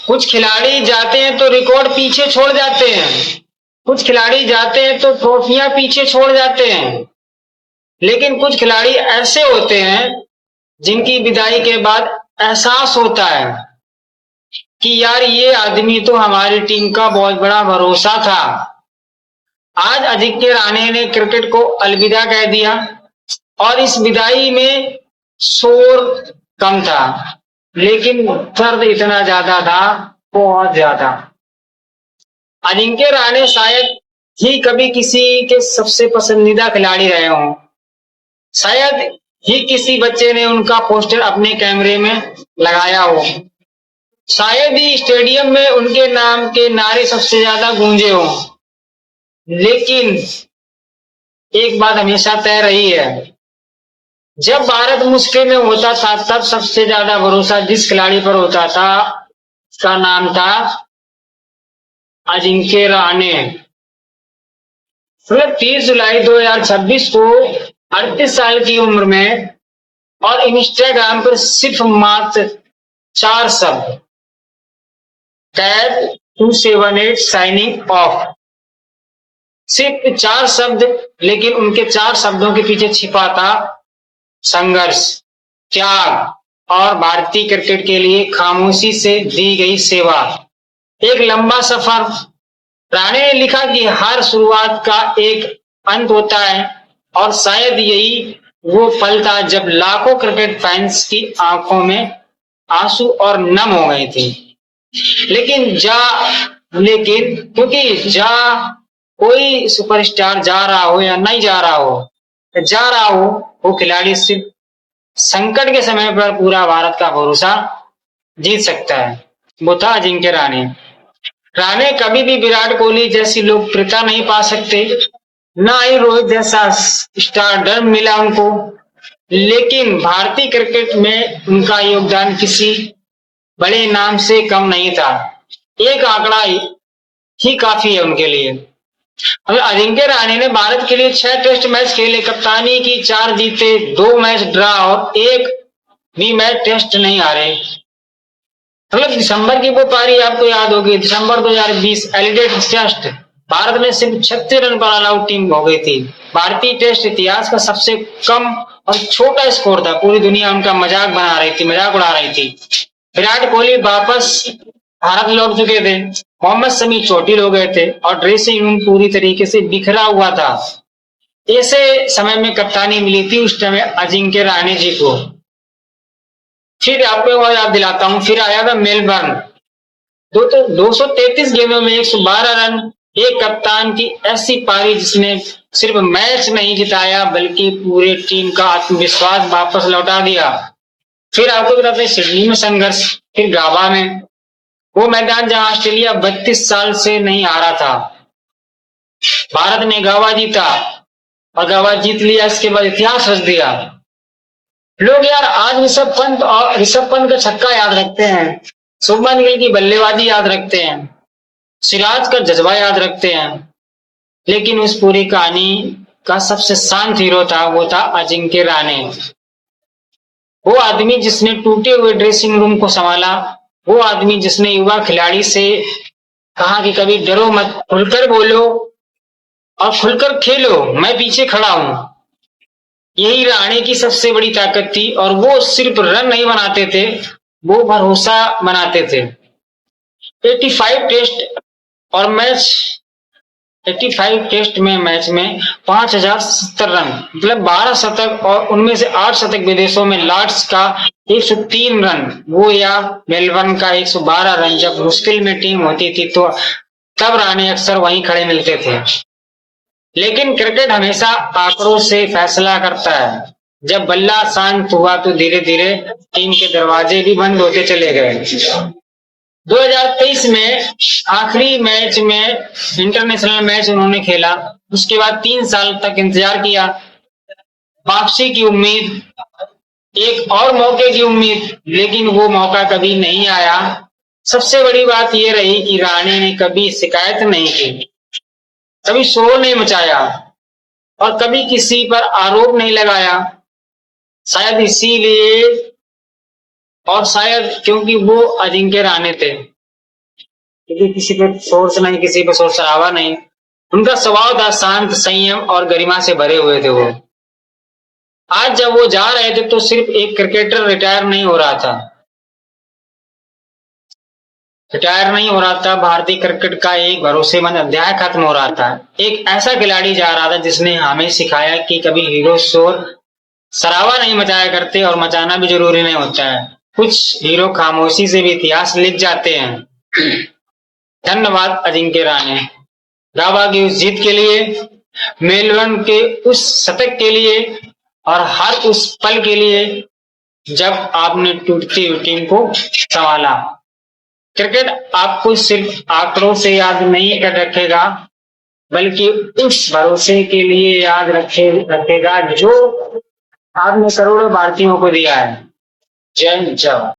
कुछ खिलाड़ी जाते हैं तो रिकॉर्ड पीछे छोड़ जाते हैं, कुछ खिलाड़ी जाते हैं तो ट्रॉफियां पीछे छोड़ जाते हैं, लेकिन कुछ खिलाड़ी ऐसे होते हैं जिनकी विदाई के बाद एहसास होता है कि यार ये आदमी तो हमारी टीम का बहुत बड़ा भरोसा था। आज अजिंक्य रहाणे ने क्रिकेट को अलविदा कह दिया और इस विदाई में शोर कम था, लेकिन दर्द इतना ज्यादा था, बहुत ज्यादा। अजिंक्य रहाणे शायद ही कभी किसी के सबसे पसंदीदा खिलाड़ी रहे हों, शायद ही किसी बच्चे ने उनका पोस्टर अपने कैमरे में लगाया हो, शायद ही स्टेडियम में उनके नाम के नारे सबसे ज्यादा गूंजे हों, लेकिन एक बात हमेशा तय रही है, जब भारत मुश्किल में होता था तब सबसे ज्यादा भरोसा जिस खिलाड़ी पर होता था उसका नाम था अजिंक्य रहाणे। 30 जुलाई 2026 को 38 साल की उम्र में और इंस्टाग्राम पर सिर्फ मात्र 4 शब्द, टैब 278 साइनिंग ऑफ, सिर्फ 4 शब्द, लेकिन उनके 4 शब्दों के पीछे छिपा था संघर्ष, त्याग और भारतीय क्रिकेट के लिए खामोशी से दी गई सेवा। एक लंबा सफर। रहाणे ने लिखा कि हर शुरुआत का एक अंत होता है और शायद यही वो पल था जब लाखों क्रिकेट फैंस की आंखों में आंसू और नम हो गए थे। लेकिन क्योंकि कोई सुपरस्टार जा रहा हो या नहीं जा रहा हो, वो खिलाड़ी सिर्फ संकट के समय पर पूरा भारत का भरोसा जीत सकता है। वो था अजिंक्य रहाणे। रहाणे कभी भी विराट कोहली जैसी लोकप्रियता नहीं पा सकते, ना ही रोहित जैसा स्टारडम मिला उनको, लेकिन भारतीय क्रिकेट में उनका योगदान किसी बड़े नाम से कम नहीं था। एक आंकड़ा ही काफी है उनके लिए। अजिंक्य रहाणे ने भारत के लिए 6 टेस्ट मैच खेले, कप्तानी की, 4 जीते, 2 मैच ड्रा और 1 भी मैच टेस्ट नहीं हारे। दिसंबर की वो पारी आपको याद होगी, दिसंबर 2020 एडिलेड टेस्ट, भारत में सिर्फ 36 रन पर ऑल आउट टीम हो गई थी। भारतीय टेस्ट इतिहास का सबसे कम और छोटा स्कोर था, पूरी दुनिया उनका मजाक उड़ा रही थी। विराट कोहली वापस भारत लौट चुके थे, मोहम्मद शमी चोटिल हो गए थे और ड्रेसिंग रूम पूरी तरीके से बिखरा हुआ था। ऐसे समय में कप्तानी मिली थी उस समय अजिंक्य रहाणे जी को। फिर आपको याद दिलाता हूं, फिर आया था मेलबर्न, 233 गेंदों में 112 रन, एक कप्तान की ऐसी पारी जिसने सिर्फ मैच नहीं जिताया बल्कि पूरे टीम का आत्मविश्वास वापस लौटा दिया। फिर आपको बताते हैं सिडनी में संघर्ष, फिर गावा में, वो मैदान जहां ऑस्ट्रेलिया 32 साल से नहीं हारा था। भारत ने गावा जीता और गावा जीत लिया, इसके बाद इतिहास रच दिया। लोग यार आज ऋषभ पंत का छक्का याद रखते हैं, शुभमन गिल की बल्लेबाजी याद रखते हैं, सिराज का जज्बा याद रखते हैं, लेकिन उस पूरी कहानी का सबसे शांत हीरो था, वो था अजिंक्य रहाणे। वो आदमी जिसने टूटे हुए ड्रेसिंग रूम को संभाला, वो आदमी जिसने युवा खिलाड़ी से कहा कि कभी डरो मत, खुलकर बोलो और खुलकर खेलो, मैं पीछे खड़ा हूं। यही रहाणे की सबसे बड़ी ताकत थी और वो सिर्फ रन नहीं बनाते थे, वो भरोसा बनाते थे। 85 टेस्ट और मैच 85 टेस्ट में मैच में 5070 रन, मतलब 12 शतक और उनमें से 8 शतक विदेशों में लॉर्ड्स का 103 रन, वो या मेलबर्न का 112 रन। जब मुश्किल में टीम होती थी तो तब रहाणे अक्सर वहीं खड़े मिलते थे। लेकिन क्रिकेट हमेशा आंकड़ों से फैसला करता है। जब बल्ला शांत हुआ तो धीरे धीरे टीम के दरवाजे भी बंद होते चले गए। 2023 में आखिरी मैच में इंटरनेशनल मैच उन्होंने खेला, उसके बाद 3 साल तक इंतजार किया, वापसी की उम्मीद, एक और मौके की उम्मीद, लेकिन वो मौका कभी नहीं आया। सबसे बड़ी बात यह रही कि रहाणे ने कभी शिकायत नहीं की, कभी शोर नहीं मचाया और कभी किसी पर आरोप नहीं लगाया। शायद इसीलिए और शायद क्योंकि वो अजिंक्य रहाणे थे। क्योंकि किसी पे सोर्स नहीं, किसी पे शोर शराबा नहीं। उनका स्वभाव था शांत, संयम और गरिमा से भरे हुए थे वो। आज जब वो जा रहे थे तो सिर्फ एक क्रिकेटर रिटायर नहीं हो रहा था, भारतीय क्रिकेट का एक भरोसेमंद अध्याय खत्म हो रहा था। एक ऐसा खिलाड़ी जा रहा था जिसने हमें सिखाया कि कभी हीरो शोर शराबा नहीं मचाया करते और मचाना भी जरूरी नहीं होता है। कुछ हीरो खामोशी से भी इतिहास लिख जाते हैं। धन्यवाद अजिंक्य राणे। गाबा की उस जीत के लिए, मेलबर्न के उस शतक के लिए और हर उस पल के लिए जब आपने टूटती हुई टीम को संभाला। क्रिकेट आपको सिर्फ आंकड़ों से याद नहीं कर रखेगा, बल्कि उस भरोसे के लिए याद रखेगा जो आपने करोड़ों भारतीयों को दिया है। जय जवान।